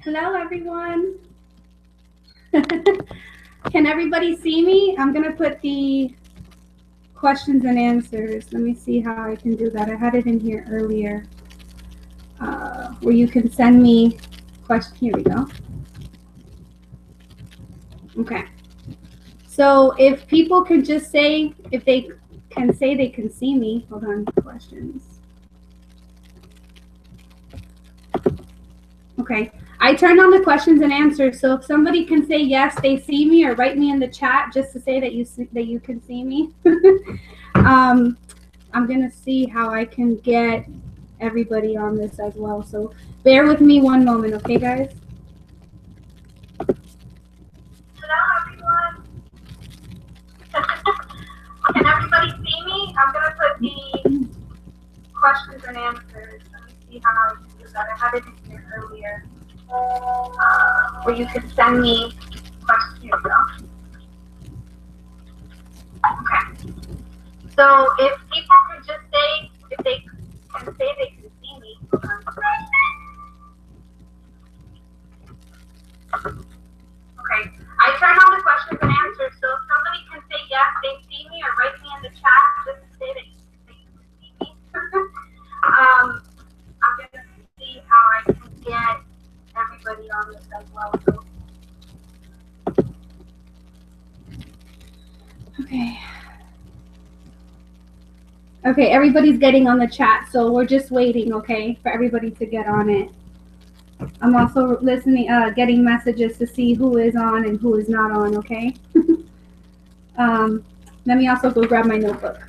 Hello, everyone. Can everybody see me? I'm going to put the questions and answers. Let me see how I can do that. I had it in here earlier where you can send me questions. Here we go. Okay. So if people could just say, if they can say they can see me. Hold on, questions. Okay. I turned on the questions and answers, so if somebody can say yes, they see me, or write me in the chat just to say that you can see me. I'm gonna see how I can get everybody on this as well. So bear with me one moment, okay, guys? Hello, everyone. Can everybody see me? I'm gonna put the questions and answers. Let me see how I can do that. I had it in here earlier. Where you can send me questions. Here we go. Okay. So if people could just say, if they can say they can see me. Okay. I turned on the questions and answers, so if somebody can say yes, they see me, or write me in the chat just to say that they can see me. I'm gonna see how I can get everybody on this as well. So. Okay. Okay, everybody's getting on the chat, so we're just waiting, okay, for everybody to get on it. I'm also listening, getting messages to see who is on and who is not on, okay? Let me also go grab my notebook.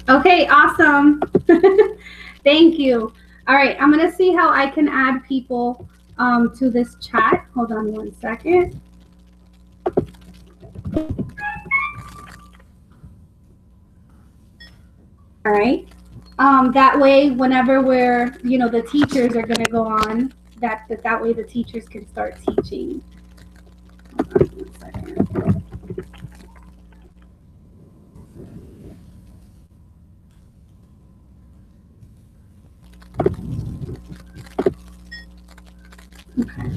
Okay, awesome. Thank you. All right, I'm going to see how I can add people to this chat. Hold on one second. All right. That way, whenever we're, the teachers are going to go on, that way the teachers can start teaching. Hold on one second. Okay.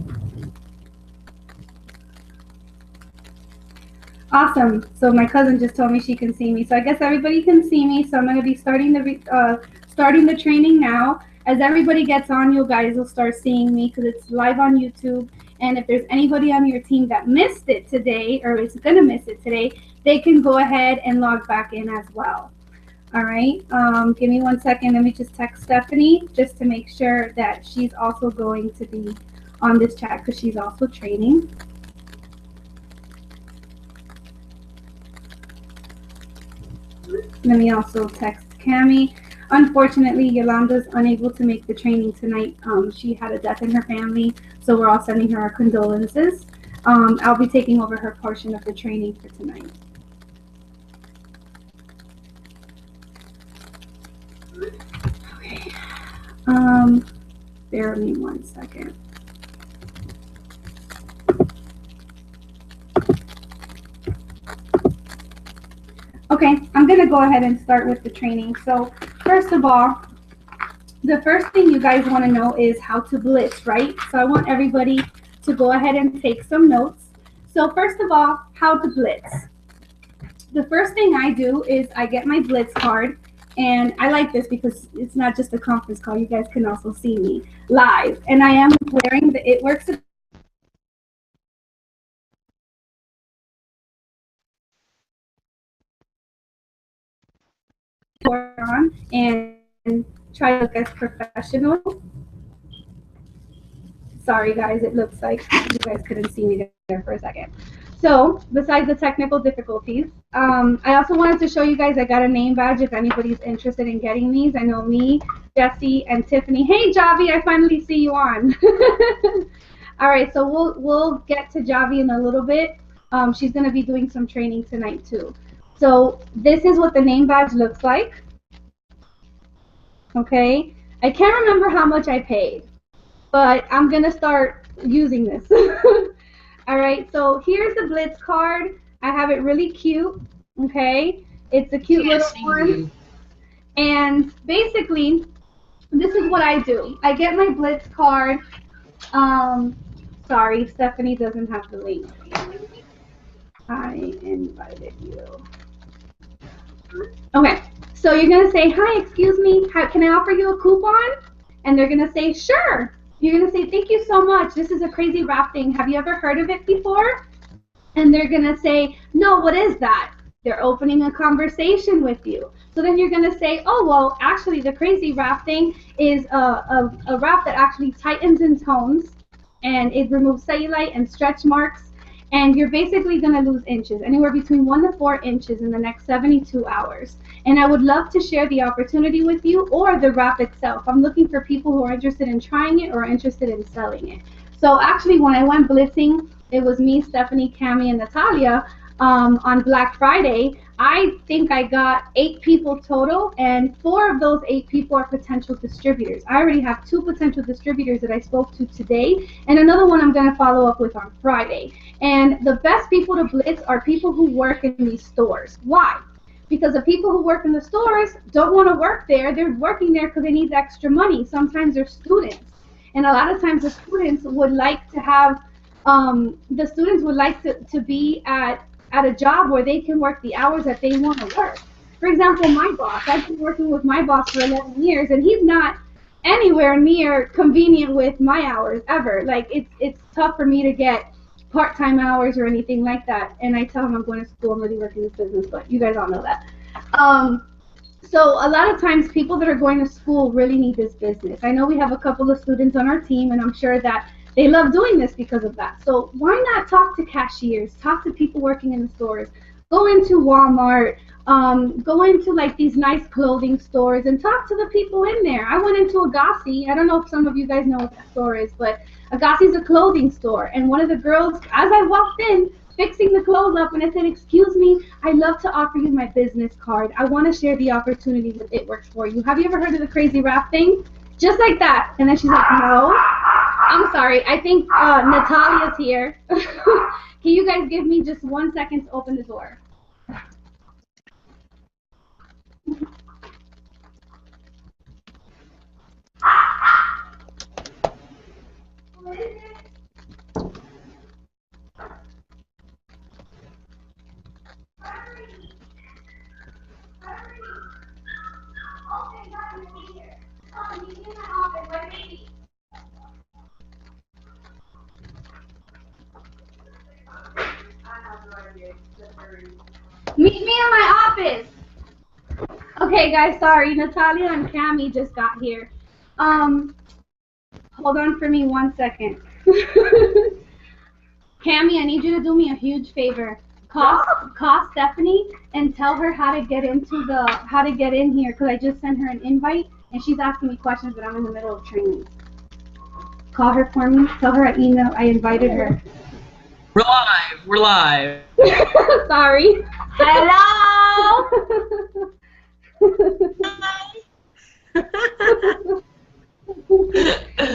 Awesome. So my cousin just told me she can see me. So I guess everybody can see me. So I'm going to be starting the training now. As everybody gets on, you guys will start seeing me because it's live on YouTube. And if there's anybody on your team that missed it today or is going to miss it today, they can go ahead and log back in as well. All right. Give me 1 second. Let me just text Stephanie just to make sure that she's also going to be on this chat because she's also training. Let me also text Kamy. Unfortunately, Yolanda's unable to make the training tonight. She had a death in her family, so we're all sending her our condolences. I'll be taking over her portion of the training for tonight. Okay. Bear with me 1 second. Okay, I'm going to go ahead and start with the training. So first of all, the first thing you guys want to know is how to blitz, right? So I want everybody to go ahead and take some notes. So first of all, how to blitz. The first thing I do is I get my blitz card, and I like this because it's not just a conference call. You guys can also see me live, and I am wearing the It Works on and try to look as professional. Sorry guys, it looks like you guys couldn't see me there for a second. So, besides the technical difficulties, I also wanted to show you guys I got a name badge if anybody's interested in getting these. I know me, Jesse, and Tiffany. Hey, Javi, I finally see you on. All right, so we'll get to Javi in a little bit. She's going to be doing some training tonight, too. So this is what the name badge looks like. Okay, I can't remember how much I paid, but I'm going to start using this. All right, so here's the BLITZ card. I have it really cute, okay? It's a cute little one. And basically, this is what I do. I get my BLITZ card. Sorry, Stephanie doesn't have the link. I invited you. Okay, so you're going to say, hi, excuse me, can I offer you a coupon? And they're going to say, sure. You're going to say, thank you so much. This is a crazy rafting. Have you ever heard of it before? And they're going to say, no, what is that? They're opening a conversation with you. So then you're going to say, oh, well, actually, the crazy rafting is a raft that actually tightens and tones, and it removes cellulite and stretch marks. And you're basically going to lose inches, anywhere between 1 to 4 inches in the next 72 hours. And I would love to share the opportunity with you or the raft itself. I'm looking for people who are interested in trying it or interested in selling it. So actually, when I went blitzing, it was me, Stephanie, Kamy, and Natalia on Black Friday. I think I got 8 people total, and 4 of those 8 people are potential distributors. I already have 2 potential distributors that I spoke to today, and another one I'm going to follow up with on Friday. And the best people to blitz are people who work in these stores. Why? Because the people who work in the stores don't want to work there. They're working there because they need extra money. Sometimes they're students. And a lot of times the students would like to have, to be at a job where they can work the hours that they want to work. For example, my boss, I've been working with my boss for 11 years, and he's not anywhere near convenient with my hours ever. Like, it's tough for me to get part-time hours or anything like that. And I tell him I'm going to school, I'm really working this business, but you guys all know that. So a lot of times people that are going to school really need this business. I know we have a couple of students on our team, and I'm sure that they love doing this because of that. So why not talk to cashiers, talk to people working in the stores, go into Walmart, go into like these nice clothing stores and talk to the people in there. I went into Agassi. I don't know if some of you guys know what that store is, but Agassi is a clothing store. And one of the girls, as I walked in, fixing the clothes up, and I said, excuse me, I'd love to offer you my business card. I want to share the opportunity with It Works For You. Have you ever heard of the Crazy Wrap thing? Just like that. And then she's like, no. I'm sorry. I think Natalia's here. Can you guys give me just 1 second to open the door? What is it? Meet me in my office. Okay, guys, sorry. Natalia and Kamy just got here. Hold on for me 1 second. Kamy, I need you to do me a huge favor. Call Stephanie and tell her how to get in here, because I just sent her an invite and she's asking me questions, but I'm in the middle of training. Call her for me. Tell her I invited her. We're live. Sorry. Hello.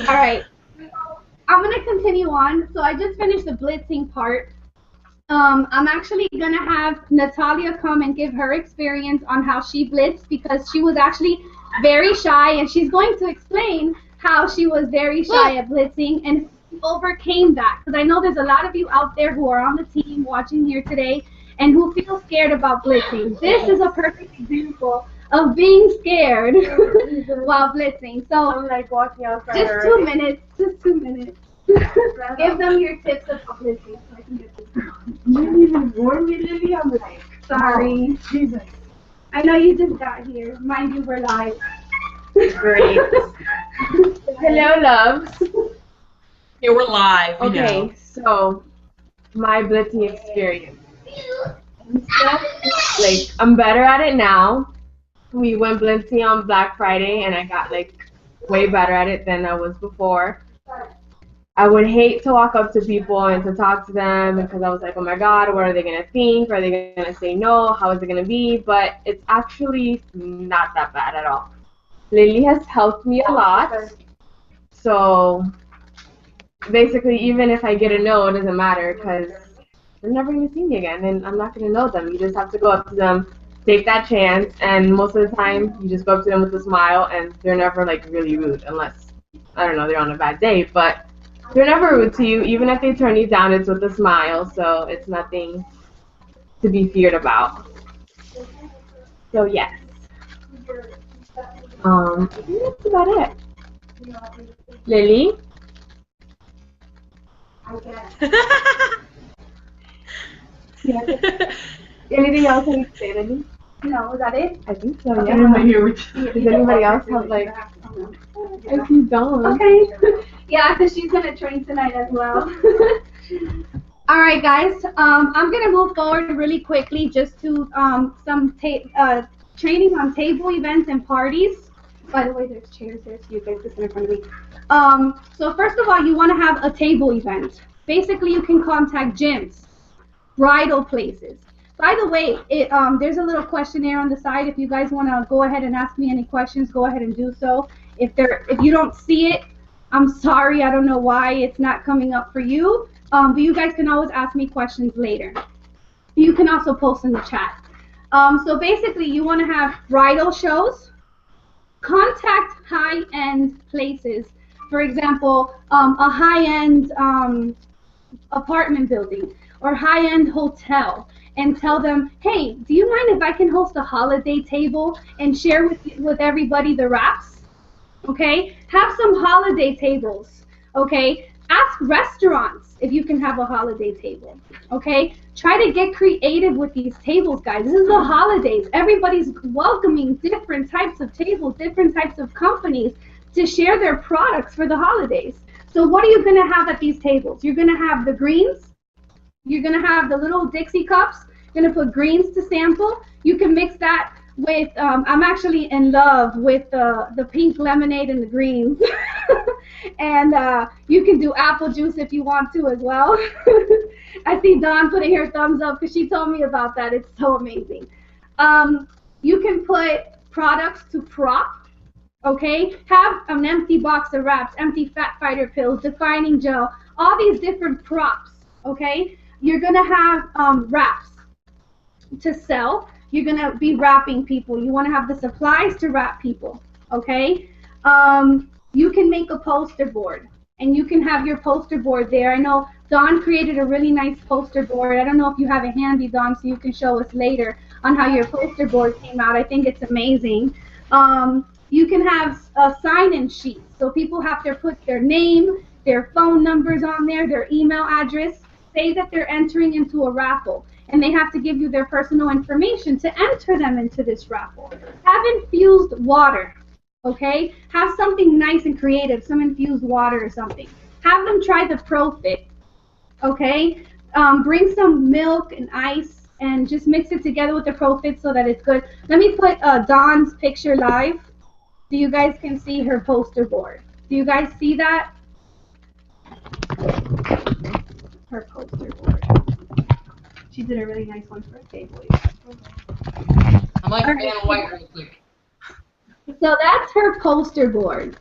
All right. I'm going to continue on. So I just finished the blitzing part. I'm actually going to have Natalia come and give her experience on how she blitzed, because she was actually very shy, and she's going to explain how she was very shy at blitzing and overcame that. Because I know there's a lot of you out there who are on the team watching here today and who feel scared about blitzing. This is a perfect example of being scared while blitzing. So I'm like walking outside. Just 2 minutes. Just 2 minutes. Give them your tips about blitzing so I can get this. You didn't even warn me, Lili. I'm like, sorry. Oh, Jesus. I know you just got here. Mind you, we're live. Great. Hello, loves. Yeah, we're live. Okay, so my blitzing experience. And stuff. Like, I'm better at it now. We went blitzing on Black Friday, and I got like way better at it than I was before. I would hate to walk up to people and to talk to them because I was like, oh my god, what are they gonna think? Are they gonna say no? How is it gonna be? But it's actually not that bad at all. Lili has helped me a lot. So basically, even if I get a no, it doesn't matter because they're never gonna see me again, and I'm not gonna know them. You just have to go up to them, take that chance, and most of the time, you just go up to them with a smile, and they're never like really rude unless I don't know they're on a bad day, but. They're never rude to you, even if they turn you down, it's with a smile, so it's nothing to be feared about. So yes. I think that's about it. Lili? Yeah. Anything else I need to say, Lili? No, is that it? I think so, Okay. yeah. Does anybody else have like if you don't? Okay. Yeah, because she's gonna train tonight as well. All right, guys. I'm gonna move forward really quickly just to some training on table events and parties. By the way, there's chairs there, so you guys can sit in front of me. So first of all, you want to have a table event. Basically, you can contact gyms, bridal places. By the way, there's a little questionnaire on the side. If you guys want to go ahead and ask me any questions, go ahead and do so. If you don't see it, I'm sorry. I don't know why it's not coming up for you. But you guys can always ask me questions later. You can also post in the chat. So basically, you want to have bridal shows. Contact high-end places. For example, a high-end apartment building or high-end hotel. And tell them, hey, do you mind if I can host a holiday table and share with everybody the wraps? Okay? Have some holiday tables. Okay? Ask restaurants if you can have a holiday table. Okay? Try to get creative with these tables, guys. This is the holidays. Everybody's welcoming different types of tables, different types of companies to share their products for the holidays. So what are you going to have at these tables? You're going to have the greens. You're going to have the little Dixie cups. You're going to put greens to sample. You can mix that with, I'm actually in love with the pink lemonade and the greens. And you can do apple juice if you want to as well. I see Dawn putting her thumbs up because she told me about that. It's so amazing. You can put products to prop. Okay? Have an empty box of wraps, empty fat fighter pills, defining gel, all these different props. Okay? You're going to have wraps to sell. You're going to be wrapping people. You want to have the supplies to wrap people, okay? You can make a poster board, and you can have your poster board there. I know Dawn created a really nice poster board. I don't know if you have it handy, Dawn, so you can show us later on how your poster board came out. I think it's amazing. You can have a sign-in sheet, so people have to put their name, their phone numbers on there, their email address, say that they're entering into a raffle. And they have to give you their personal information to enter them into this raffle. Have infused water, okay? Have something nice and creative, some infused water or something. Have them try the ProFit, okay? Bring some milk and ice and just mix it together with the ProFit so that it's good. Let me put Dawn's picture live so you guys can see her poster board. Do you guys see that? Her poster board. She did a really nice one for a table. I'm like Vanna White real quick. So that's her poster board.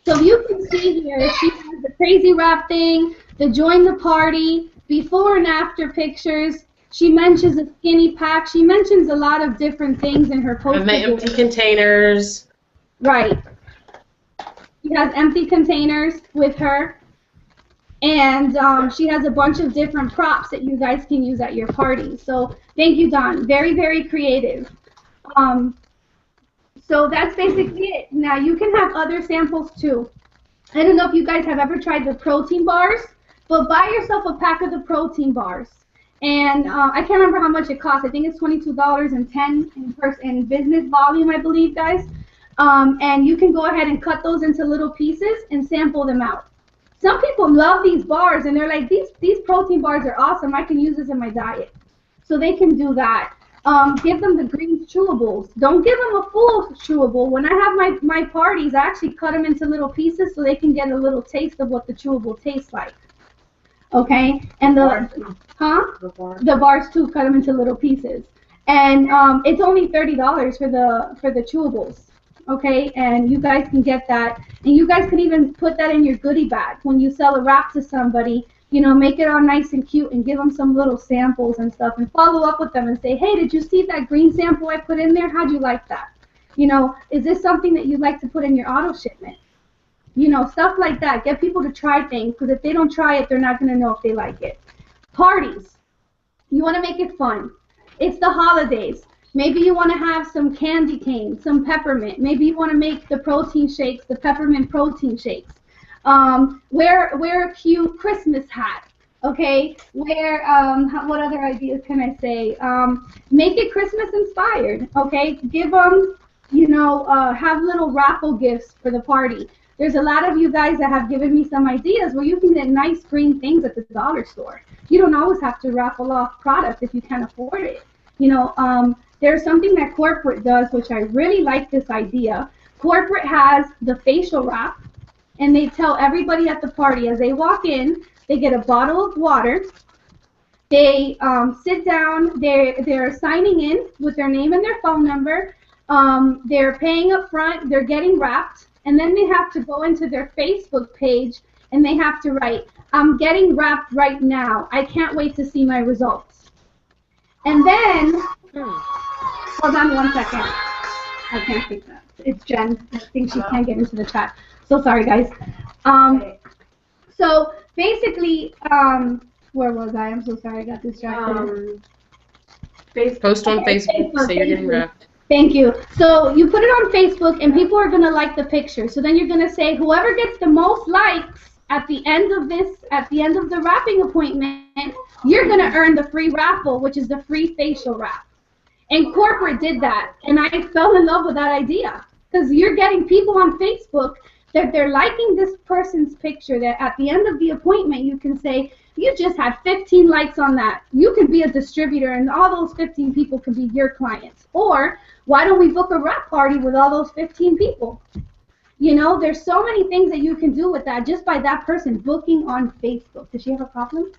So you can see here, she has the crazy wrap thing, the join the party, before and after pictures. She mentions a skinny pack. She mentions a lot of different things in her poster And the board. empty containers. Right. She has empty containers with her. And she has a bunch of different props that you guys can use at your party. So thank you, Dawn. Very, very creative. So that's basically it. Now you can have other samples too. I don't know if you guys have ever tried the protein bars, but buy yourself a pack of the protein bars. And I can't remember how much it costs. I think it's $22.10 in business volume, I believe, guys. And you can go ahead and cut those into little pieces and sample them out. Some people love these bars, and they're like, these protein bars are awesome. I can use this in my diet. So they can do that. Give them the green chewables. Don't give them a full chewable. When I have my parties, I actually cut them into little pieces so they can get a little taste of what the chewable tastes like. Okay? And the bars too, cut them into little pieces. And it's only $30 for the chewables. Okay? And you guys can get that. And you guys can even put that in your goodie bag when you sell a wrap to somebody. You know, make it all nice and cute and give them some little samples and stuff and follow up with them and say, hey, did you see that green sample I put in there? How'd you like that? You know, is this something that you'd like to put in your auto shipment? You know, stuff like that. Get people to try things, because if they don't try it, they're not going to know if they like it. Parties. You want to make it fun. It's the holidays. Maybe you want to have some candy cane, some peppermint. Maybe you want to make the protein shakes, the peppermint protein shakes. Wear a cute Christmas hat, okay? What other ideas can I say? Make it Christmas inspired, okay? Give them, you know, have little raffle gifts for the party. There's a lot of you guys that have given me some ideas where you can get nice green things at the dollar store. You don't always have to raffle off product if you can't afford it. You know, there's something that corporate does, which I really like this idea. Corporate has the facial wrap. And they tell everybody at the party as they walk in, they get a bottle of water. They sit down. They're signing in with their name and their phone number. They're paying up front. They're getting wrapped. And then they have to go into their Facebook page and they have to write, I'm getting wrapped right now. I can't wait to see my results. And then, hold on 1 second. I can't take that. It's Jen. I think she can't get into the chat. So sorry, guys. So basically, where was I? I'm so sorry, I got distracted. Post on Facebook, say you're getting wrapped. Thank you. So you put it on Facebook, and people are gonna like the picture. So then you're gonna say, whoever gets the most likes at the end of the wrapping appointment, you're gonna earn the free raffle, which is the free facial wrap. And corporate did that, and I fell in love with that idea, because you're getting people on Facebook that they're liking this person's picture, that at the end of the appointment you can say, you just had 15 likes on that. You can be a distributor and all those 15 people can be your clients. Or why don't we book a wrap party with all those 15 people? You know, there's so many things that you can do with that just by that person booking on Facebook. Does she have a problem?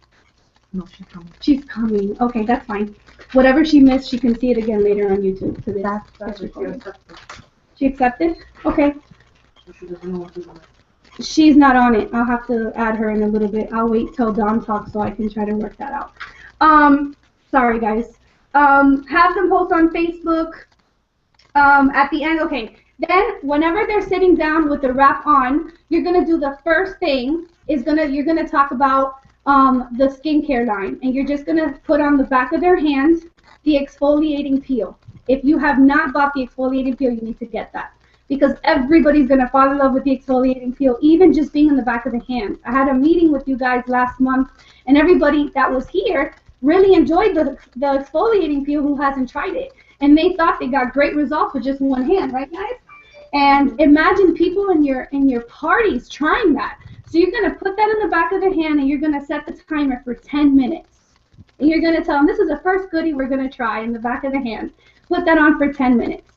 No, she's coming. She's coming. Okay, that's fine. Whatever she missed, she can see it again later on YouTube. So that's recorded. She accepted? Okay. She's not on it. I'll have to add her in a little bit. I'll wait till Dawn talks so I can try to work that out. Sorry guys. Have them post on Facebook. At the end, okay. Then whenever they're sitting down with the wrap on, you're gonna do the first thing is you're gonna talk about the skincare line, and you're just gonna put on the back of their hands the exfoliating peel. If you have not bought the exfoliating peel, you need to get that, because everybody's going to fall in love with the exfoliating peel, even just being in the back of the hand. I had a meeting with you guys last month, and everybody that was here really enjoyed the exfoliating peel who hasn't tried it. And they thought they got great results with just one hand, right guys? And imagine people in your parties trying that. So you're going to put that in the back of the hand, and you're going to set the timer for 10 minutes. And you're going to tell them, this is the first goodie we're going to try in the back of the hand. Put that on for 10 minutes.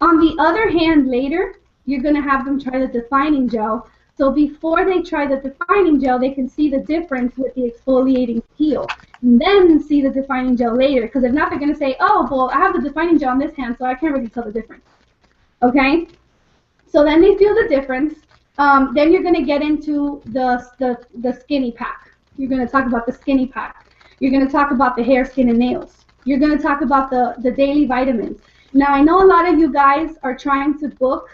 On the other hand, later, you're going to have them try the defining gel. So before they try the defining gel, they can see the difference with the exfoliating peel. And then see the defining gel later. Because if not, they're going to say, oh, well, I have the defining gel on this hand, so I can't really tell the difference. Okay? So then they feel the difference. Then you're going to get into the skinny pack. You're going to talk about the skinny pack. You're going to talk about the hair, skin, and nails. You're going to talk about the daily vitamins. Now, I know a lot of you guys are trying to book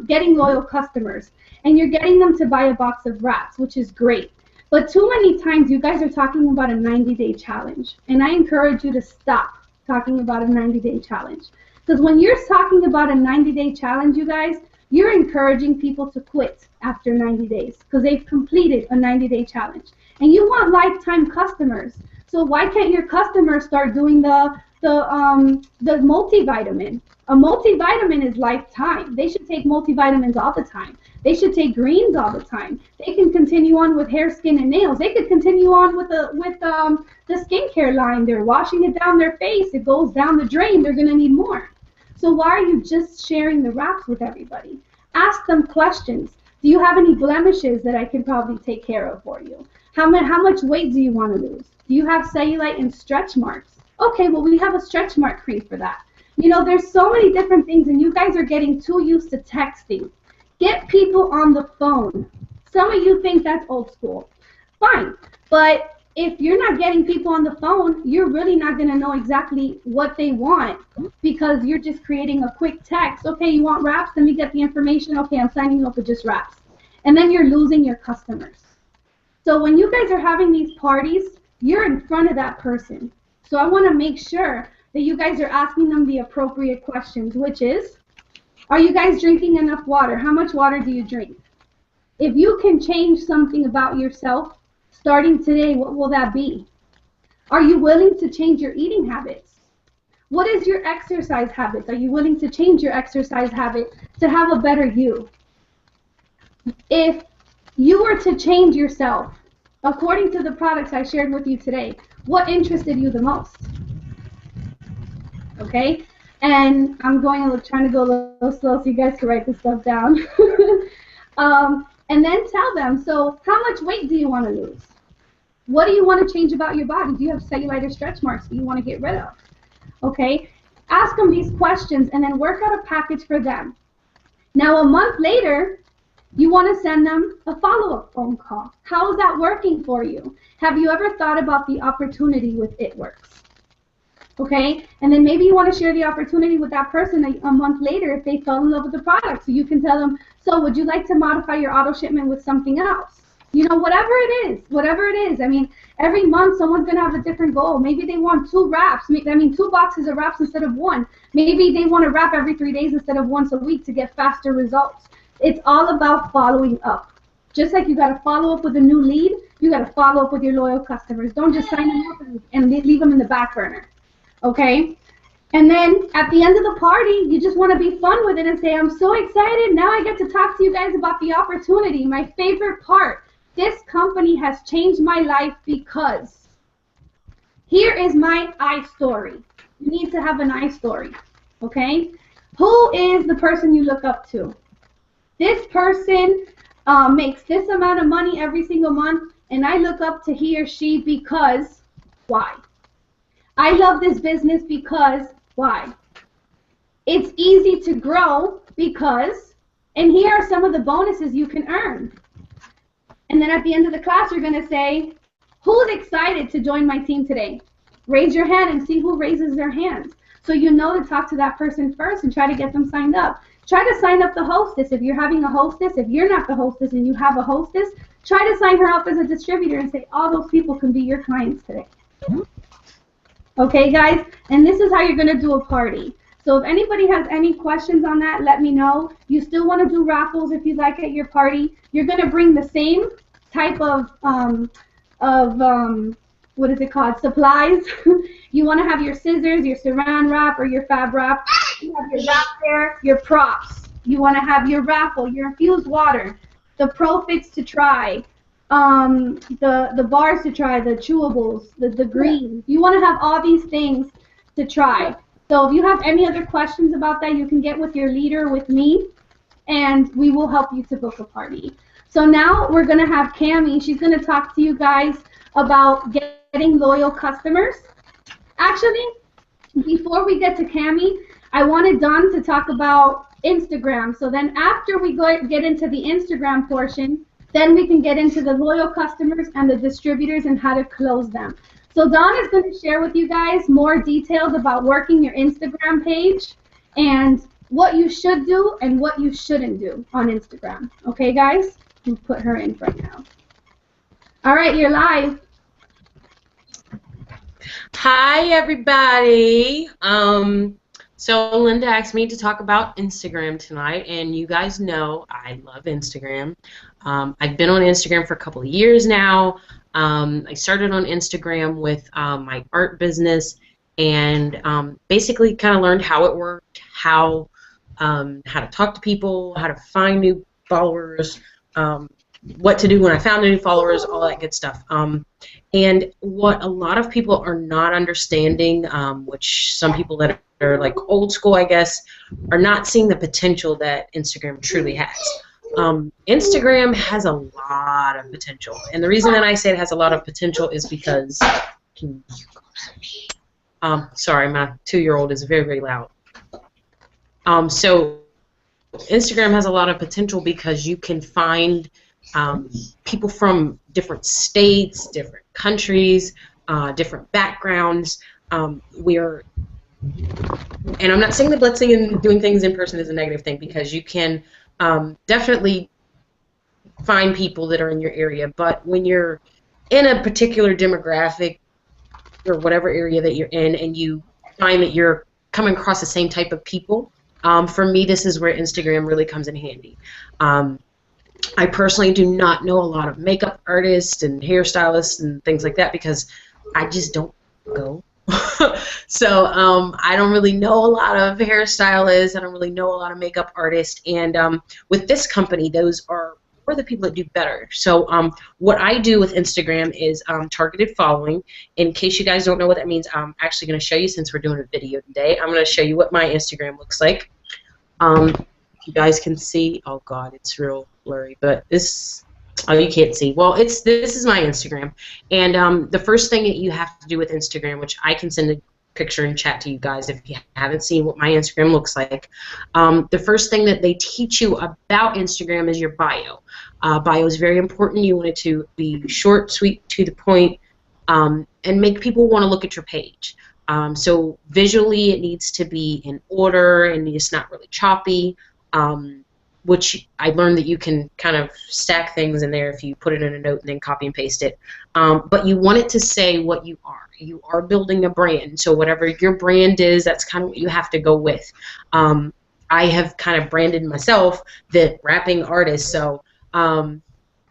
getting loyal customers, and you're getting them to buy a box of wraps, which is great. But too many times you guys are talking about a 90-day challenge, and I encourage you to stop talking about a 90-day challenge. Because when you're talking about a 90-day challenge, you guys, you're encouraging people to quit after 90 days because they've completed a 90-day challenge. And you want lifetime customers. So why can't your customers start doing the the multivitamin. A multivitamin is lifetime. They should take multivitamins all the time. They should take greens all the time. They can continue on with hair, skin, and nails. They could continue on with the skincare line. They're washing it down their face. It goes down the drain. They're gonna need more. So why are you just sharing the wraps with everybody? Ask them questions. Do you have any blemishes that I can probably take care of for you? How much weight do you want to lose? Do you have cellulite and stretch marks? Okay, well, we have a stretch mark cream for that. You know, there's so many different things, and you guys are getting too used to texting. Get people on the phone. Some of you think that's old school. Fine, but if you're not getting people on the phone, you're really not going to know exactly what they want because you're just creating a quick text. Okay, you want wraps? Let me get the information. Okay, I'm signing you up for just wraps. And then you're losing your customers. So when you guys are having these parties, you're in front of that person. So I want to make sure that you guys are asking them the appropriate questions, which is, are you guys drinking enough water? How much water do you drink? If you can change something about yourself, starting today, what will that be? Are you willing to change your eating habits? What is your exercise habits? Are you willing to change your exercise habit to have a better you? If you were to change yourself, according to the products I shared with you today, what interested you the most? Okay? And I'm trying to go a little slow so you guys can write this stuff down. And then tell them, so how much weight do you want to lose? What do you want to change about your body? Do you have cellulite or stretch marks that you want to get rid of? Okay? Ask them these questions and then work out a package for them. Now, a month later, you want to send them a follow-up phone call. How is that working for you? Have you ever thought about the opportunity with It Works? Okay? And then maybe you want to share the opportunity with that person a month later if they fell in love with the product. So you can tell them, so would you like to modify your auto shipment with something else? You know, whatever it is. I mean, every month someone's going to have a different goal. Maybe they want 2 wraps. I mean, 2 boxes of wraps instead of 1. Maybe they want to wrap every 3 days instead of once a week to get faster results. It's all about following up. Just like you got to follow up with a new lead, you got to follow up with your loyal customers. Don't just sign them up and leave them in the back burner. Okay? And then at the end of the party, you just want to be fun with it and say, I'm so excited. Now I get to talk to you guys about the opportunity. My favorite part. This company has changed my life because here is my I story. You need to have an I story. Okay? Who is the person you look up to? This person makes this amount of money every single month, and I look up to he or she because why? I love this business because why? It's easy to grow because, and here are some of the bonuses you can earn. And then at the end of the class, you're going to say, who's excited to join my team today? Raise your hand and see who raises their hands. So you know to talk to that person first and try to get them signed up. Try to sign up the hostess. If you're having a hostess, if you're not the hostess and you have a hostess, try to sign her up as a distributor and say, all those people can be your clients today. Okay, guys? And this is how you're going to do a party. So if anybody has any questions on that, let me know. You still want to do raffles if you'd like at your party. You're going to bring the same type of what is it called? Supplies. You want to have your scissors, your saran wrap, or your fab wrap. You have your wrap there, your props. You want to have your raffle, your infused water, the Profits to try, the bars to try, the chewables, the greens. You want to have all these things to try. So if you have any other questions about that, you can get with your leader, with me, and we will help you to book a party. So now we're going to have Kamy. She's going to talk to you guys about getting loyal customers. Actually, before we get to Kamy, I wanted Dawn to talk about Instagram. So then after we get into the Instagram portion, then we can get into the loyal customers and the distributors and how to close them. So Dawn is going to share with you guys more details about working your Instagram page and what you should do and what you shouldn't do on Instagram. Okay, guys? We'll put her in right now. All right, you're live. Hi, everybody. So Linda asked me to talk about Instagram tonight, and you guys know I love Instagram. I've been on Instagram for a couple of years now. I started on Instagram with my art business, and basically kind of learned how it worked, how to talk to people, how to find new followers, what to do when I found new followers, all that good stuff. And what a lot of people are not understanding, which some people that are like old school, I guess, are not seeing the potential that Instagram truly has. Instagram has a lot of potential, and the reason that I say it has a lot of potential is because, sorry, my 2-year-old is very, very loud. So Instagram has a lot of potential because you can find people from different states, different countries, different backgrounds. And I'm not saying that blitzing and doing things in person is a negative thing, because you can definitely find people that are in your area, but when you're in a particular demographic or whatever area that you're in and you find that you're coming across the same type of people, for me, this is where Instagram really comes in handy. I personally do not know a lot of makeup artists and hairstylists and things like that because I just don't go. So I don't really know a lot of hairstylists. I don't really know a lot of makeup artists. And with this company, those are the people that do better. So what I do with Instagram is targeted following. In case you guys don't know what that means, I'm actually going to show you, since we're doing a video today. I'm going to show you what my Instagram looks like. You guys can see. Oh God, it's real blurry, but this. Oh, you can't see. Well, this is my Instagram, and the first thing that you have to do with Instagram, which I can send a picture and chat to you guys if you haven't seen what my Instagram looks like. The first thing that they teach you about Instagram is your bio. Bio is very important. You want it to be short, sweet, to the point, and make people want to look at your page. So visually, it needs to be in order, and it's not really choppy. Which I learned that you can kind of stack things in there if you put it in a note and then copy and paste it. But you want it to say what you are. You are building a brand, so whatever your brand is, that's kind of what you have to go with. I have kind of branded myself the rapping artist, so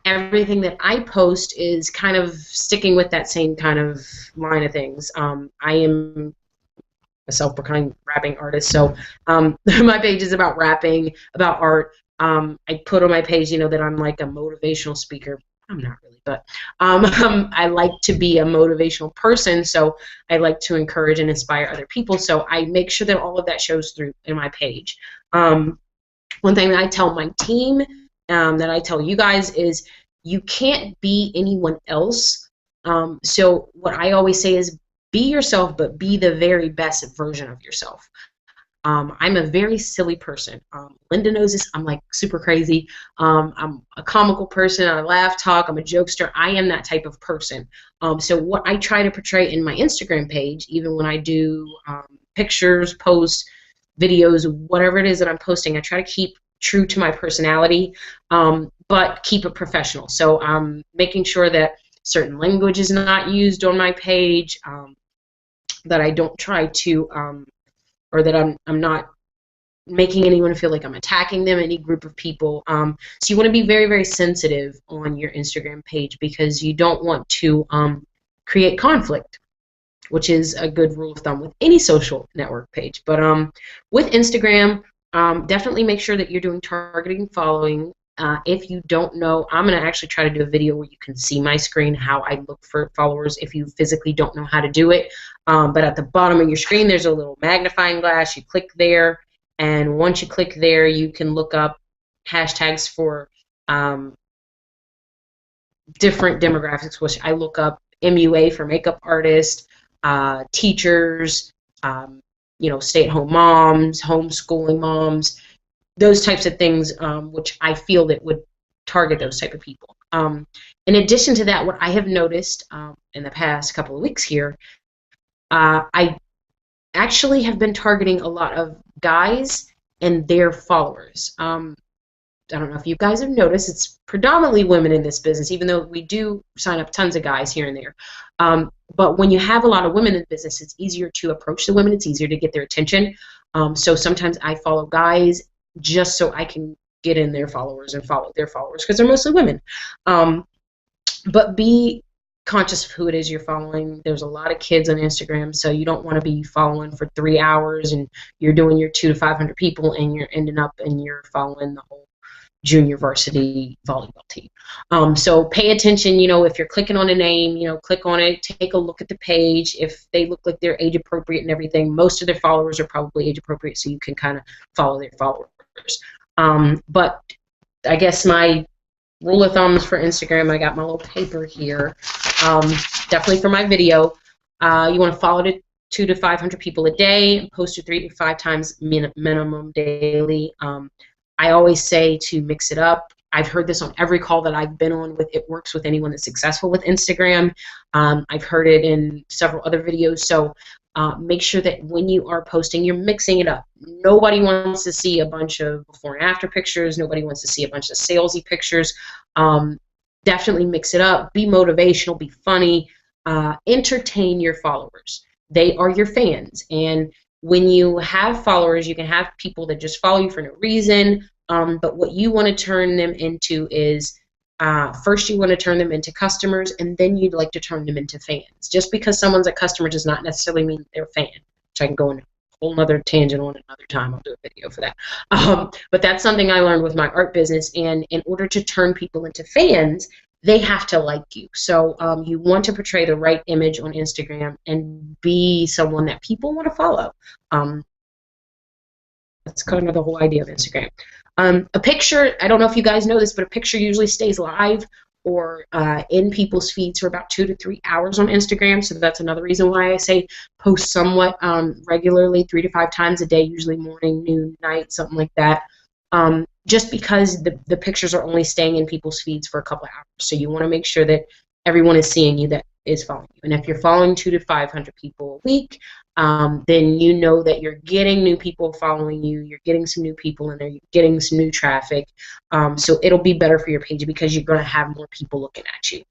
everything that I post is kind of sticking with that same kind of line of things. I am a self-proclaimed rapping artist, so my page is about rapping, about art. I put on my page, that I'm like a motivational speaker. I'm not really, but I like to be a motivational person, so I like to encourage and inspire other people, so I make sure that all of that shows through in my page. One thing that I tell my team, that I tell you guys, is you can't be anyone else. So what I always say is, be yourself, but be the very best version of yourself. I'm a very silly person. Linda knows this. I'm like super crazy. I'm a comical person. I laugh, talk. I'm a jokester. I am that type of person. So what I try to portray in my Instagram page, even when I do pictures, posts, videos, whatever it is that I'm posting, I try to keep true to my personality, but keep it professional. So I'm making sure that certain language is not used on my page, that I don't try to, or that I'm not making anyone feel like I'm attacking them, any group of people. So you want to be very, very sensitive on your Instagram page, because you don't want to create conflict, which is a good rule of thumb with any social network page. But with Instagram, definitely make sure that you're doing targeting following. If you don't know, I'm going to actually try to do a video where you can see my screen, how I look for followers, if you physically don't know how to do it. But at the bottom of your screen, there's a little magnifying glass. You click there, and once you click there, you can look up hashtags for different demographics, which I look up MUA for makeup artists, teachers, stay-at-home moms, homeschooling moms, those types of things, which I feel that would target those type of people. In addition to that, what I have noticed in the past couple of weeks here, I actually have been targeting a lot of guys and their followers. I don't know if you guys have noticed, it's predominantly women in this business, even though we do sign up tons of guys here and there. But when you have a lot of women in the business, it's easier to approach the women. It's easier to get their attention. So sometimes I follow guys just so I can get in their followers and follow their followers, because they're mostly women. But be conscious of who it is you're following. There's a lot of kids on Instagram, so you don't want to be following for 3 hours and you're doing your 200 to 500 people and you're ending up and you're following the whole junior varsity volleyball team. So pay attention, if you're clicking on a name, click on it, take a look at the page. If they look like they're age appropriate and everything, most of their followers are probably age appropriate, so you can kind of follow their followers. But I guess my rule of thumbs for Instagram, I got my little paper here, definitely for my video. You want to follow to 200 to 500 people a day, post to 3 to 5 times minimum daily. I always say to mix it up. I've heard this on every call that I've been on. It works with anyone that's successful with Instagram. I've heard it in several other videos. So make sure that when you are posting, you're mixing it up. Nobody wants to see a bunch of before and after pictures. Nobody wants to see a bunch of salesy pictures. Definitely mix it up. Be motivational. Be funny. Entertain your followers. They are your fans. And when you have followers, you can have people that just follow you for no reason. But what you want to turn them into is, first you want to turn them into customers, and then you'd like to turn them into fans. Just because someone's a customer does not necessarily mean they're a fan, which I can go into a whole other tangent on another time. I'll do a video for that. But that's something I learned with my art business, and in order to turn people into fans, they have to like you. So you want to portray the right image on Instagram and be someone that people want to follow. That's kind of the whole idea of Instagram. A picture, I don't know if you guys know this, but a picture usually stays live or in people's feeds for about 2 to 3 hours on Instagram. So that's another reason why I say post somewhat regularly, 3 to 5 times a day, usually morning, noon, night, something like that. Just because the pictures are only staying in people's feeds for a couple of hours. So you want to make sure that everyone is seeing you that is following you. And if you're following 200 to 500 people a week, then you know that you're getting new people following you, you're getting some new people in there, you're getting some new traffic. So it'll be better for your page because you're going to have more people looking at you.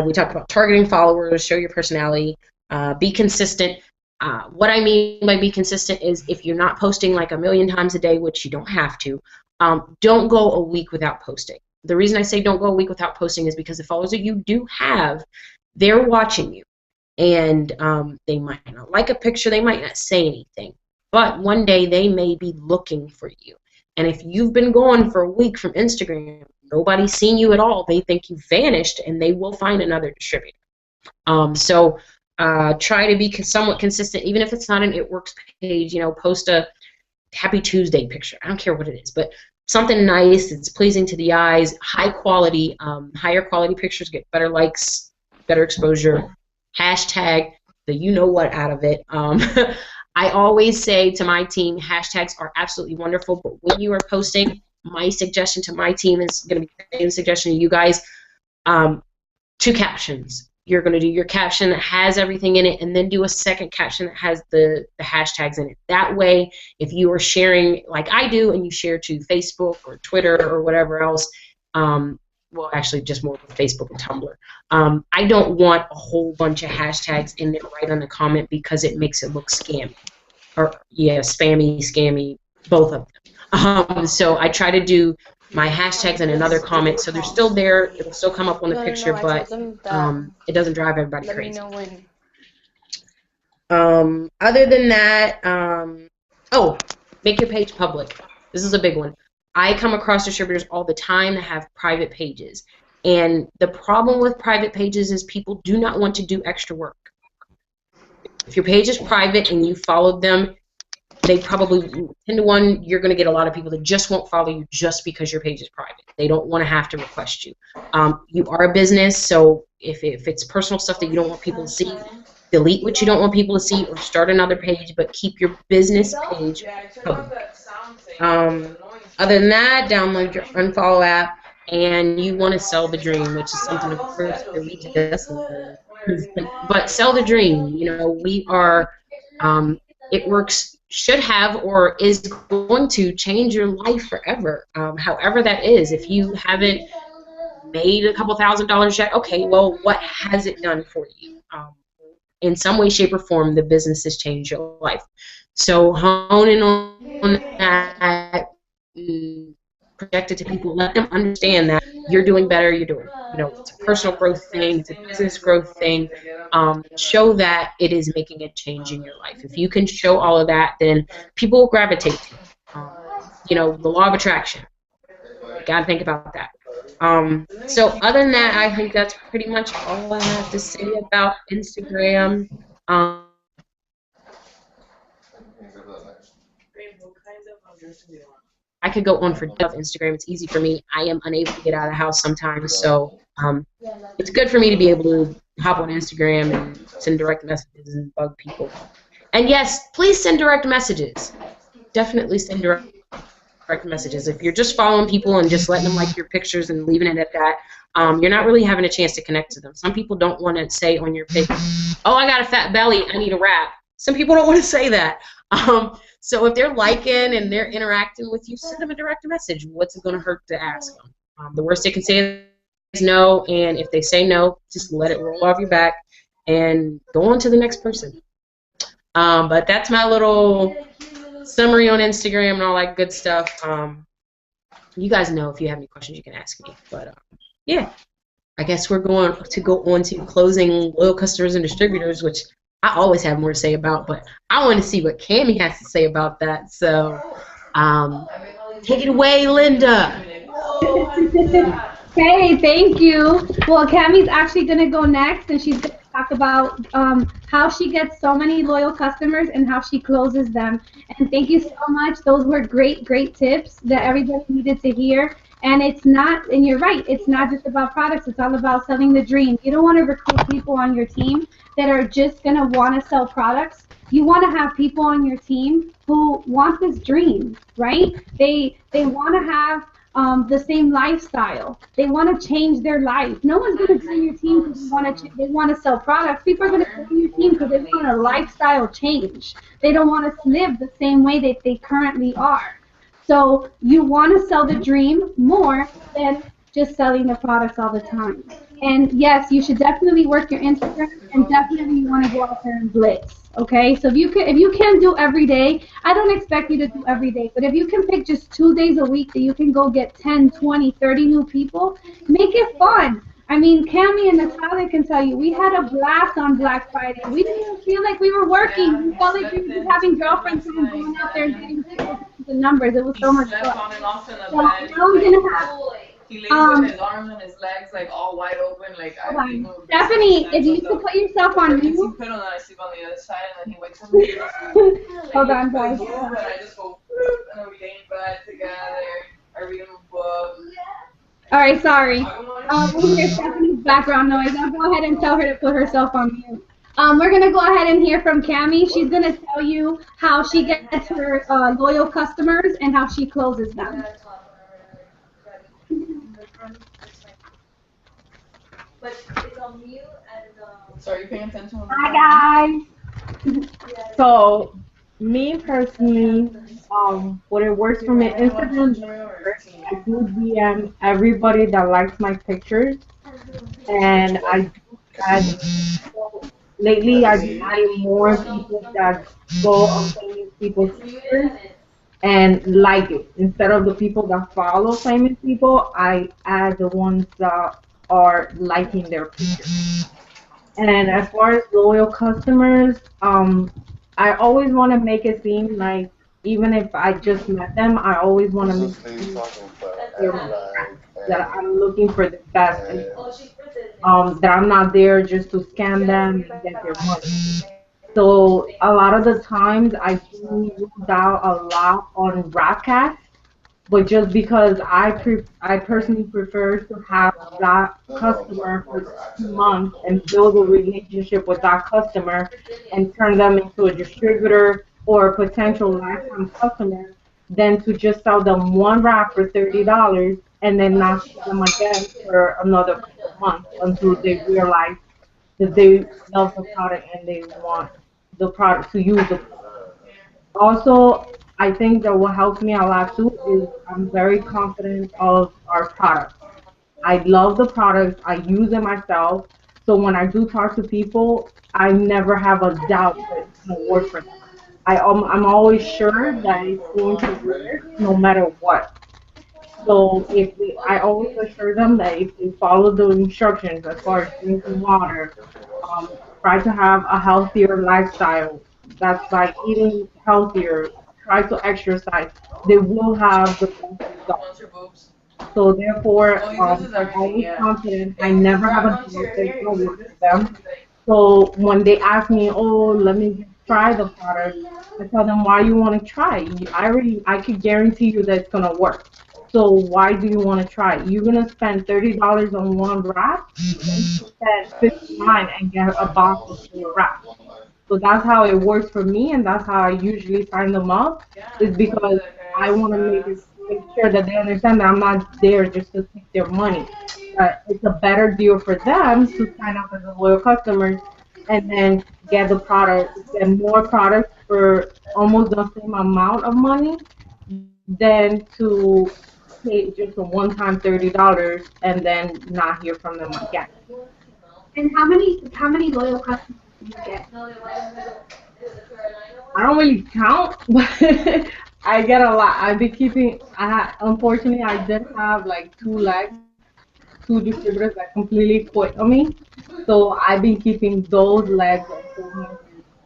We talked about targeting followers, show your personality, be consistent. What I mean by be consistent is if you're not posting like 1,000,000 times a day, which you don't have to, don't go a week without posting. The reason I say don't go a week without posting is because the followers that you do have, they're watching you. And they might not like a picture, they might not say anything, but one day they may be looking for you. And if you've been gone for a week from Instagram, nobody's seen you at all, they think you've vanished, and they will find another distributor. So try to be somewhat consistent, even if it's not an It Works page. Post a Happy Tuesday picture. I don't care what it is, but something nice that's pleasing to the eyes, high quality. Higher quality pictures get better likes, better exposure. Hashtag the you-know-what out of it. I always say to my team, hashtags are absolutely wonderful, but when you are posting, my suggestion to my team is going to be the same suggestion to you guys. 2 captions. You're going to do your caption that has everything in it, and then do a second caption that has the hashtags in it. That way, if you are sharing like I do, and you share to Facebook or Twitter or whatever else, well, actually, just more with Facebook and Tumblr. I don't want a whole bunch of hashtags in there right on the comment because it makes it look scammy. Or, yeah, spammy, scammy, both of them. So I try to do my hashtags in another comment, so they're still there. It'll still come up on the picture, but it doesn't drive everybody crazy. Other than that, oh, make your page public. This is a big one. I come across distributors all the time that have private pages. And the problem with private pages is people do not want to do extra work. If your page is private and you followed them, they probably, 10 to 1, you're going to get a lot of people that just won't follow you just because your page is private. They don't want to have to request you. You are a business, so if it's personal stuff that you don't want people to see, delete what you don't want people to see or start another page, but keep your business page public. Other than that, download your Unfollow app, and you want to sell the dream, which is something, of course, that we just but sell the dream. We are, It Works should have or is going to change your life forever. However that is. If you haven't made a couple $1,000s yet, okay, well, what has it done for you? In some way, shape, or form, the business has changed your life. So hone in on that, project it to people, let them understand that you're doing better, you're doing it's a personal growth thing, it's a business growth thing. Show that it is making a change in your life. If you can show all of that, then people will gravitate to you. The law of attraction. You gotta think about that. So other than that, I think that's pretty much all I have to say about Instagram. I could go on for days of Instagram. It's easy for me. I am unable to get out of the house sometimes, so it's good for me to be able to hop on Instagram and send direct messages and bug people. And yes, please send direct messages. Definitely send direct messages. If you're just following people and just letting them like your pictures and leaving it at that, you're not really having a chance to connect to them. Some people don't want to say on your page, oh, I got a fat belly, I need a wrap. Some people don't want to say that. So if they're liking and they're interacting with you, send them a direct message. What's it going to hurt to ask them? The worst they can say is no, and if they say no, just let it roll off your back and go on to the next person. But that's my little summary on Instagram and all that good stuff. You guys know if you have any questions, you can ask me. But yeah, I guess we're going to go on to closing loyal customers and distributors, which I always have more to say about, but I want to see what Kamy has to say about that. So take it away, Linda. Hey, thank you. Well, Kamy's actually going to go next, and she's going to talk about how she gets so many loyal customers and how she closes them. And thank you so much. Those were great, great tips that everybody needed to hear. And it's not, and you're right, it's not just about products, it's all about selling the dream. You don't want to recruit people on your team that are just going to want to sell products. You want to have people on your team who want this dream, right? They want to have the same lifestyle. They want to change their life. No one's going to join your team because they want to sell products. People are going to join your team because they want a lifestyle change. They don't want to live the same way that they currently are. So you want to sell the dream more than just selling the products all the time. And yes, you should definitely work your Instagram, and definitely you want to go out there and blitz. Okay, so if you can do every day, I don't expect you to do every day, but if you can pick just 2 days a week that you can go get 10, 20, 30 new people, make it fun. I mean, Kamy and Natalia can tell you, we had a blast on Black Friday. We didn't even feel like we were working. We felt like we were just having girlfriend time, going out there and getting the numbers. It was so much fun. So now we're going to have... He lays with his arms and his legs like all wide open, like Stephanie, if you could put yourself on mute. You put on I sleep on the other side, and then he wakes up and he goes, hold on, guys. And I just go, and then we lay in bed together. I read him a book. All right, sorry. We hear Stephanie's background noise. I'll go ahead and tell her to put herself on mute. We're going to go ahead and hear from Kamy. She's going to tell you how she gets her loyal customers and how she closes them. But it's on mute and Sorry, you paying attention? Hi guys. So me personally, what it works for me, Instagram, I do DM everybody that likes my pictures, and lately I've been adding more people that go on famous people's pictures and like it. Instead of the people that follow famous people, I add the ones that are liking their pictures. And as far as loyal customers, I always want to make it seem like even if I just met them, I always want to make it seem that I'm looking for the best, and, that I'm not there just to scam them and get their money. So a lot of the times I do lose out a lot on broadcasts, but just because I personally prefer to have that customer for 2 months and build a relationship with that customer and turn them into a distributor or a potential lifetime customer than to just sell them one wrap for $30 and then not sell them again for another couple of months until they realize that they love the product and they want the product to use the product. Also, I think that what helps me a lot too is I'm very confident of our products. I love the products. I use it myself. So when I do talk to people, I never have a doubt that it's going to work for them. I'm always sure that it's going to work no matter what. So I always assure them that if they follow the instructions as far as drinking water, try to have a healthier lifestyle. That's by eating healthier, try to exercise. They will have the best results. Wants your boobs. So therefore, Oh, he does this I'm everything, always yeah. confident. I If you never have grab a onto doubt your that it's hair, gonna goes like work this, for and them. he's like, So when they ask me, oh, let me just try the product, I tell them why you want to try. I could guarantee you that it's gonna work. So why do you want to try? You're gonna spend $30 on one wrap, or you can spend 59 and get a box of 4 wraps. So that's how it works for me, and that's how I usually sign them up. yeah, Is look at because that I guy, want to badass. make sure that they understand that I'm not there just to take their money. That it's a better deal for them to sign up as a loyal customer, and then get the product, get more products for almost the same amount of money than to pay just a one-time $30 and then not hear from them again. And how many loyal customers do you get? I don't really count, but I get a lot. I've been keeping. Unfortunately, I did have like two legs, two distributors that completely quit on me. So I've been keeping those legs of 400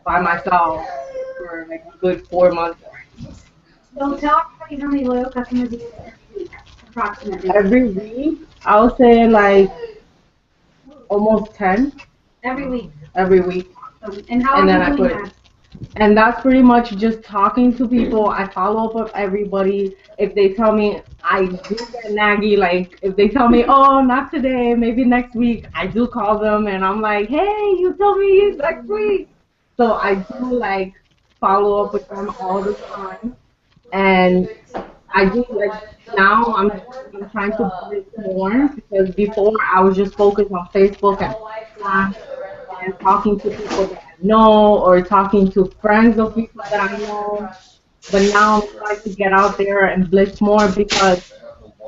by myself for like a good 4 months So tell everybody how many loyal customers you get every week, approximately. every week. I would say like almost 10 Every week. every week, And how are and then you I doing quit. that? And that's pretty much just talking to people. I follow up with everybody. If they tell me, I do get naggy. Like if they tell me, oh, not today, maybe next week, I do call them and I'm like, hey, you told me next week. So I do like follow up with them all the time. And I do like now I'm trying to blitz more because before I was just focused on Facebook and Instagram and talking to people that I know or talking to friends of people that I know. But now I'm trying to get out there and blitz more because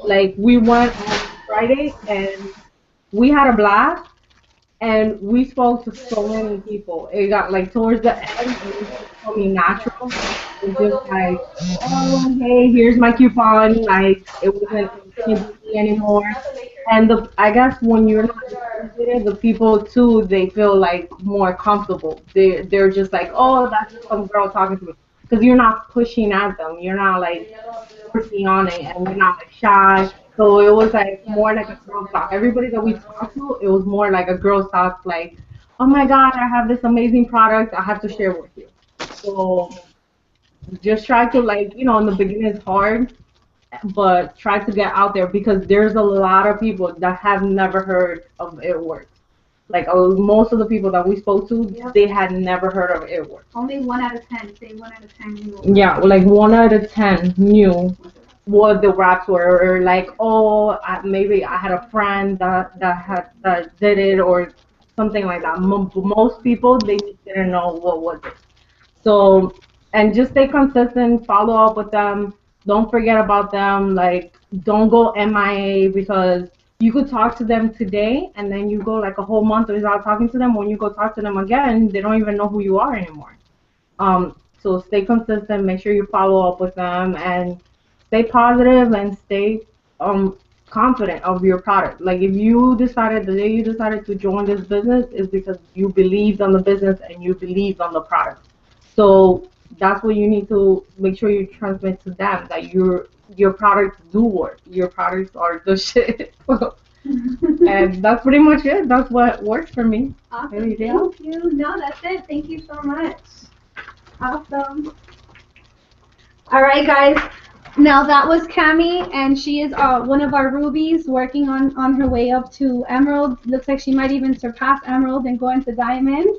like we went on Friday and we had a blast and we spoke to so many people. It got like towards the end, it was just coming natural. It was just like, oh, hey, here's my coupon. Like it wasn't intimidating anymore. And I guess when you're not intimidated, the people too, they feel like more comfortable. They're just like, oh, that's just some girl talking to me, because you're not pushing at them. You're not like forcing on it, and you're not like shy. So it was like more like a girl talk. Everybody that we talked to, it was more like a girl talk. Like, oh my God, I have this amazing product. I have to share with you. So just try to like, in the beginning it's hard, but try to get out there because there's a lot of people that have never heard of it works. Like most of the people that we spoke to, Yep. they had never heard of it works. Only 1 out of 10. Say 1 out of 10 knew. Yeah, like 1 out of 10 knew what the raps were, or like, oh, maybe I had a friend that did it, or something like that. Most people they just didn't know what was it. So, and just stay consistent, follow up with them. Don't forget about them. Like, don't go MIA because you could talk to them today and then you go like a whole month without talking to them. When you go talk to them again, they don't even know who you are anymore. So stay consistent, make sure you follow up with them and stay positive and stay confident of your product. Like if you decided the day you decided to join this business is because you believed on the business and you believed on the product. So that's what you need to make sure you transmit to them that your products do work. Your products are the shit. And that's pretty much it. That's what works for me. Awesome. Anything else? Thank you. No, that's it. Thank you so much. Awesome. All right, guys. Now that was Kamy, and she is one of our rubies working on her way up to emerald. Looks like she might even surpass emerald and go into diamond.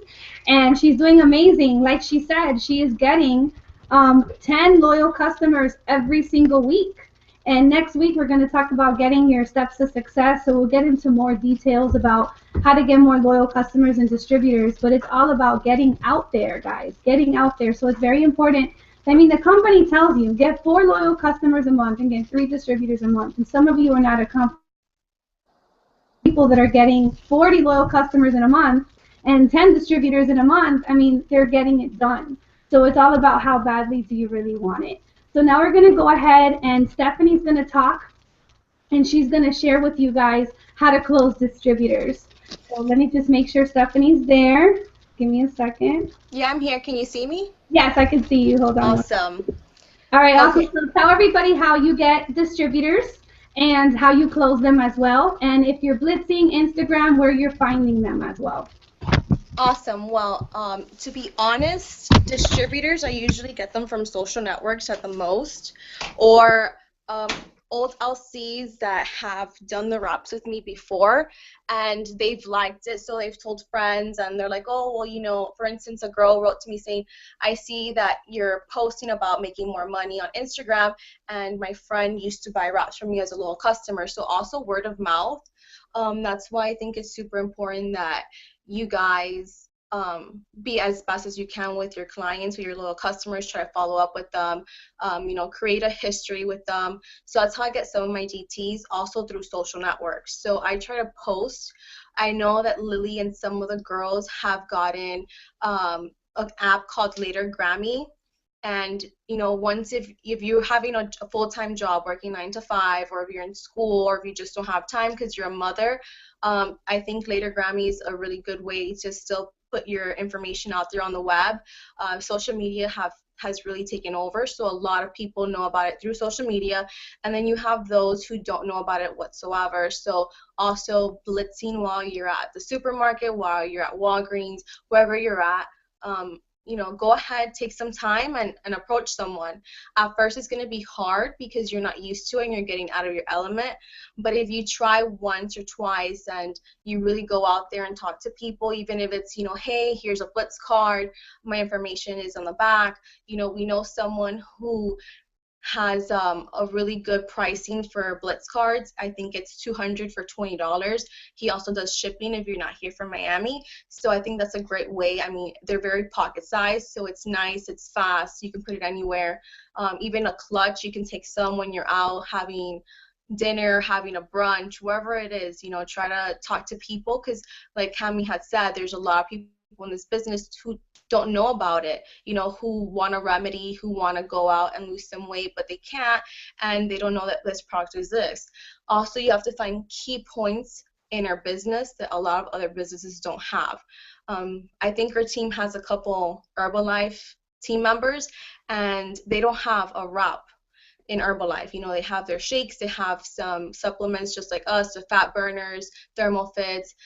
And she's doing amazing. Like she said, she is getting 10 loyal customers every single week. And next week we're going to talk about getting your steps to success. So we'll get into more details about how to get more loyal customers and distributors. But it's all about getting out there, guys. Getting out there. So it's very important. I mean, the company tells you get 4 loyal customers a month and get 3 distributors a month. And some of you are not a company. People that are getting 40 loyal customers in a month and 10 distributors in a month, I mean, they're getting it done. So it's all about how badly do you really want it. So now we're going to go ahead and Stephanie's going to talk and she's going to share with you guys how to close distributors. So let me just make sure Stephanie's there. Give me a second. Yeah, I'm here. Can you see me? Yes, I can see you. Hold on. Awesome. All right, awesome. Okay. So tell everybody how you get distributors and how you close them as well. And if you're blitzing Instagram, where you're finding them as well. Awesome. Well, to be honest, distributors, I usually get them from social networks at the most, or old LCs that have done the wraps with me before, and they've liked it, so they've told friends, and they're like, oh, well, you know, for instance, a girl wrote to me saying, I see that you're posting about making more money on Instagram, and my friend used to buy wraps from you as a loyal customer, so also word of mouth. That's why I think it's super important that you guys be as best as you can with your clients, with your loyal customers. Try to follow up with them, you know, create a history with them. So that's how I get some of my DTs, also through social networks. So I try to post. I know that Lili and some of the girls have gotten an app called Later Grammy. And you know, once if you're having a full-time job working 9 to 5, or if you're in school, or if you just don't have time because you're a mother, I think Later Grammy is a really good way to still put your information out there on the web. Social media has really taken over, so a lot of people know about it through social media, and then you have those who don't know about it whatsoever. So also blitzing while you're at the supermarket, while you're at Walgreens, wherever you're at. You know, go ahead, take some time and approach someone. At first, it's going to be hard because you're not used to it and you're getting out of your element. But if you try once or twice and you really go out there and talk to people, even if it's, you know, hey, here's a BLITZ card, my information is on the back. You know, we know someone who has a really good pricing for BLITZ cards. I think it's $200 for $20. He also does shipping if you're not here from Miami. So I think that's a great way. I mean, they're very pocket sized, so it's nice, it's fast, you can put it anywhere. Even a clutch, you can take some when you're out having dinner, having a brunch, wherever it is. You know, try to talk to people, because like Kamy had said, there's a lot of people in this business who don't know about it, you know, who want a remedy, who want to go out and lose some weight, but they can't, and they don't know that this product exists. Also, you have to find key points in our business that a lot of other businesses don't have. I think our team has a couple Herbalife team members, and they don't have a wrap in Herbalife. You know, they have their shakes, they have some supplements just like us, the fat burners, thermal fits.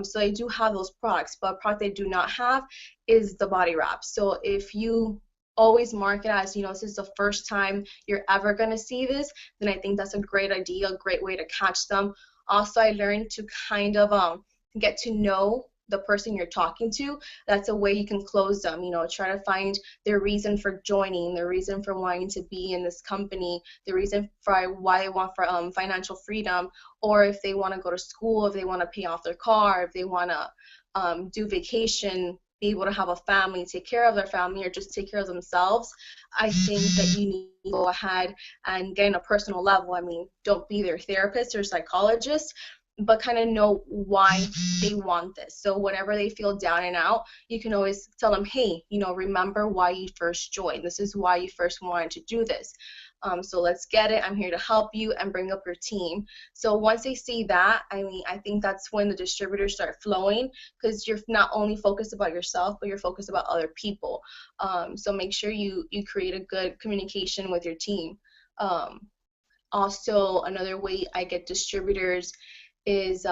So they do have those products, but a product they do not have is the body wrap. So if you always mark it as, you know, this is the first time you're ever going to see this, then I think that's a great idea, a great way to catch them. Also, I learned to kind of get to know the person you're talking to. That's a way you can close them. You know, try to find their reason for joining, their reason for wanting to be in this company, the reason for why they want for financial freedom, or if they want to go to school, if they want to pay off their car, if they want to do vacation, be able to have a family, take care of their family, or just take care of themselves. I think that you need to go ahead and get in a personal level. I mean, don't be their therapist or psychologist, but kind of know why they want this. So whenever they feel down and out, you can always tell them, hey, you know, remember why you first joined. This is why you first wanted to do this. So let's get it. I'm here to help you, and bring up your team. So once they see that, I mean, I think that's when the distributors start flowing, because you're not only focused about yourself, but you're focused about other people. So make sure you create a good communication with your team. Also, another way I get distributors is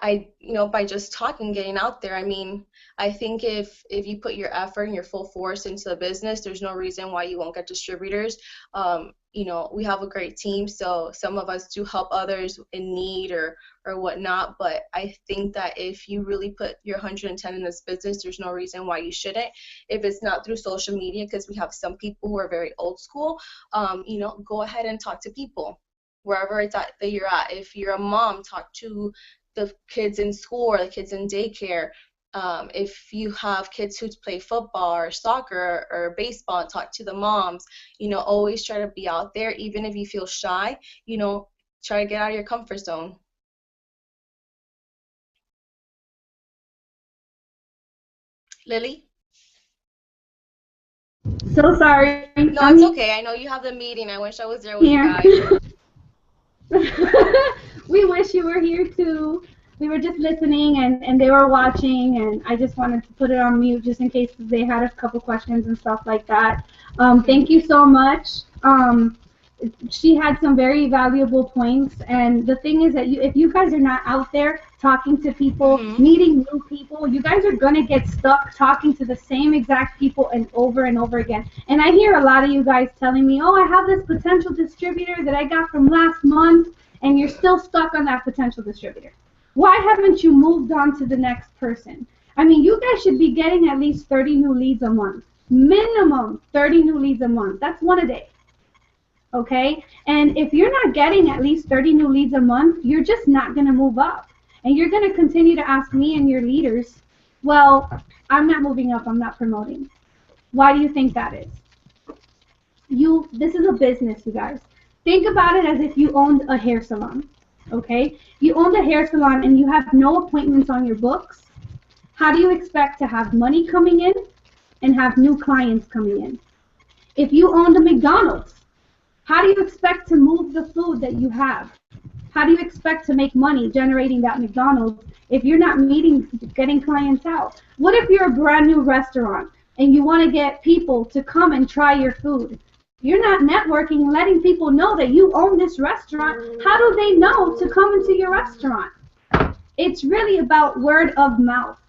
by just talking, getting out there. I mean, I think if you put your effort and your full force into the business, there's no reason why you won't get distributors. You know, we have a great team, so some of us do help others in need or whatnot, but I think that if you really put your 110 in this business, there's no reason why you shouldn't. If it's not through social media, because we have some people who are very old school, you know, go ahead and talk to people wherever it's at that you're at. If you're a mom, talk to the kids in school or the kids in daycare. If you have kids who play football or soccer or baseball, talk to the moms. You know, always try to be out there, even if you feel shy. You know, try to get out of your comfort zone. Lili? So sorry. No, it's okay. I know you have the meeting. I wish I was there with you Here. guys. We wish you were here too. We were just listening and they were watching, and I just wanted to put it on mute just in case they had a couple questions and stuff like that. Thank you so much. She had some very valuable points, and the thing is that if you guys are not out there talking to people, meeting new people, you guys are gonna get stuck talking to the same exact people and over again. And I hear a lot of you guys telling me, oh, I have this potential distributor that I got from last month, and you're still stuck on that potential distributor. Why haven't you moved on to the next person? I mean, you guys should be getting at least 30 new leads a month. Minimum 30 new leads a month. That's one a day. Okay? And if you're not getting at least 30 new leads a month, you're just not going to move up. And you're going to continue to ask me and your leaders, well, I'm not moving up, I'm not promoting. Why do you think that is? This is a business, you guys. Think about it as if you owned a hair salon. Okay? You owned a hair salon and you have no appointments on your books. How do you expect to have money coming in and have new clients coming in? If you owned a McDonald's, how do you expect to move the food that you have? How do you expect to make money generating that McDonald's if you're not getting clients out? What if you're a brand new restaurant and you want to get people to come and try your food? You're not networking, letting people know that you own this restaurant. How do they know to come into your restaurant? It's really about word of mouth.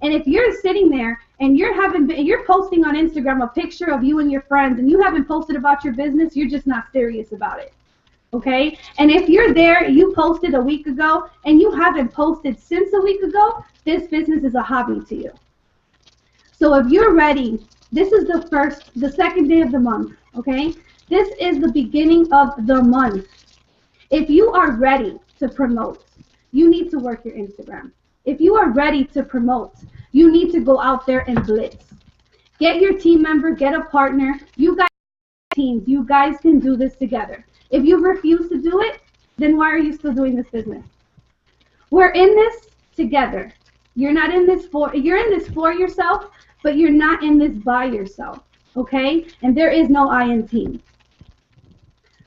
And if you're sitting there and you're posting on Instagram a picture of you and your friends and you haven't posted about your business, you're just not serious about it. Okay? And if you're there, you posted a week ago and you haven't posted since a week ago, this business is a hobby to you. So if you're ready, this is the second day of the month, okay? This is the beginning of the month. If you are ready to promote, you need to work your Instagram. If you are ready to promote, you need to go out there and blitz. Get your team member, get a partner. You guys teams, you guys can do this together. If you refuse to do it, then why are you still doing this business? We're in this together. You're in this for yourself, but you're not in this by yourself, okay? And there is no I in team.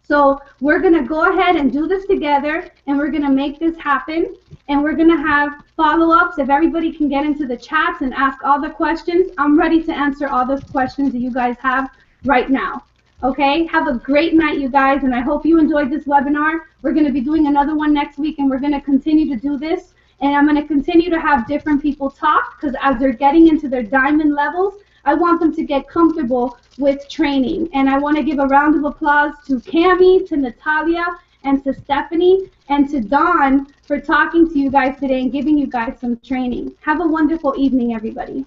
So we're going to go ahead and do this together, and we're going to make this happen, and we're going to have follow-ups. If everybody can get into the chats and ask all the questions, I'm ready to answer all those questions that you guys have right now. Okay? Have a great night, you guys, and I hope you enjoyed this webinar. We're going to be doing another one next week, and we're going to continue to do this, and I'm going to continue to have different people talk, because as they're getting into their diamond levels, I want them to get comfortable with training. And I want to give a round of applause to Kamy, to Natalia, and to Stephanie, and to Dawn for talking to you guys today and giving you guys some training. Have a wonderful evening, everybody.